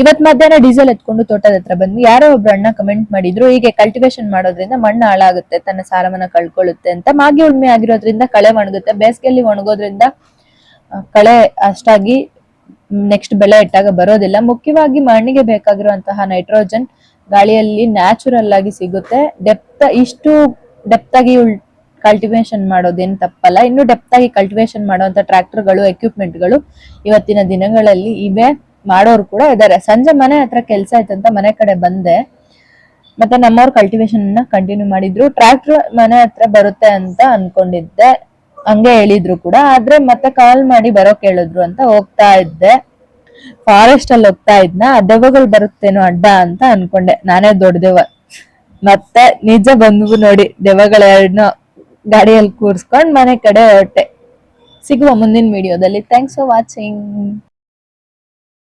ಇವತ್ ಮಧ್ಯಾಹ್ನ ಡೀಸೆಲ್ ಎತ್ಕೊಂಡು ತೋಟದ ಹತ್ರ ಬಂದ್ವಿ. ಯಾರೋ ಒಬ್ರು ಅಣ್ಣ ಕಮೆಂಟ್ ಮಾಡಿದ್ರು, ಹೀಗೆ ಕಲ್ಟಿವೇಶನ್ ಮಾಡೋದ್ರಿಂದ ಮಣ್ಣು ಹಾಳಾಗುತ್ತೆ, ತನ್ನ ಸಾರವನ್ನ ಕಳ್ಕೊಳ್ಳುತ್ತೆ ಅಂತ. ಮಾಗಿ ಉಳ್ಮೆ ಆಗಿರೋದ್ರಿಂದ ಕಳೆ ಒಣಗುತ್ತೆ, ಬೇಸಿಗೆಯಲ್ಲಿ ಒಣಗೋದ್ರಿಂದ ಕಳೆ ಅಷ್ಟಾಗಿ ನೆಕ್ಸ್ಟ್ ಬೆಳೆ ಇಟ್ಟಾಗ ಬರೋದಿಲ್ಲ. ಮುಖ್ಯವಾಗಿ ಮಣ್ಣಿಗೆ ಬೇಕಾಗಿರುವಂತಹ ನೈಟ್ರೋಜನ್ ಗಾಳಿಯಲ್ಲಿ ನ್ಯಾಚುರಲ್ ಆಗಿ ಸಿಗುತ್ತೆ. ಇಷ್ಟು ಡೆಪ್ತ್ ಆಗಿ ಕಲ್ಟಿವೇಶನ್ ಮಾಡೋದೇನು ತಪ್ಪಲ್ಲ. ಇನ್ನು ಡೆಪ್ತ್ ಆಗಿ ಕಲ್ಟಿವೇಶನ್ ಮಾಡುವಂತ ಟ್ರಾಕ್ಟರ್ಗಳು, ಎಕ್ವಿಪ್ಮೆಂಟ್ಗಳು ಇವತ್ತಿನ ದಿನಗಳಲ್ಲಿ ಇವೆ, ಮಾಡೋರು ಕೂಡ ಇದಾರೆ. ಸಂಜೆ ಮನೆ ಹತ್ರ ಕೆಲ್ಸ ಆಯ್ತಂತ ಮನೆ ಕಡೆ ಬಂದೆ, ಮತ್ತೆ ನಮ್ಮವ್ರು ಕಲ್ಟಿವೇಶನ್ ಕಂಟಿನ್ಯೂ ಮಾಡಿದ್ರು. ಟ್ರಾಕ್ಟರ್ ಮನೆ ಹತ್ರ ಬರುತ್ತೆ ಅಂತ ಅನ್ಕೊಂಡಿದ್ದೆ, ಹಂಗೆ ಹೇಳಿದ್ರು ಕೂಡ. ಆದ್ರೆ ಮತ್ತೆ ಕಾಲ್ ಮಾಡಿ ಬರೋಕ್ ಹೇಳಿದ್ರು ಅಂತ ಹೋಗ್ತಾ ಇದ್ದೆ. ಫಾರೆಸ್ಟ್ ಅಲ್ಲಿ ಹೋಗ್ತಾ ಇದ್ನ, ದೆವ್ವಗಳು ಬರುತ್ತೇನೋ ಅಡ್ಡ ಅಂತ ಅನ್ಕೊಂಡೆ, ನಾನೇ ದೊಡ್ಡ ದೆವ್ವ. ಮತ್ತೆ ನಿಜ ಬಂದ್ವು ನೋಡಿ, ದೆವ್ವಗಳೆರಡ್ನ ಗಾಡಿಯಲ್ಲಿ ಕೂರ್ಸ್ಕೊಂಡ್ ಮನೆ ಕಡೆ ಹೊರಟೆ. ಸಿಗುವ ಮುಂದಿನ ವಿಡಿಯೋದಲ್ಲಿ. Thanks for watching.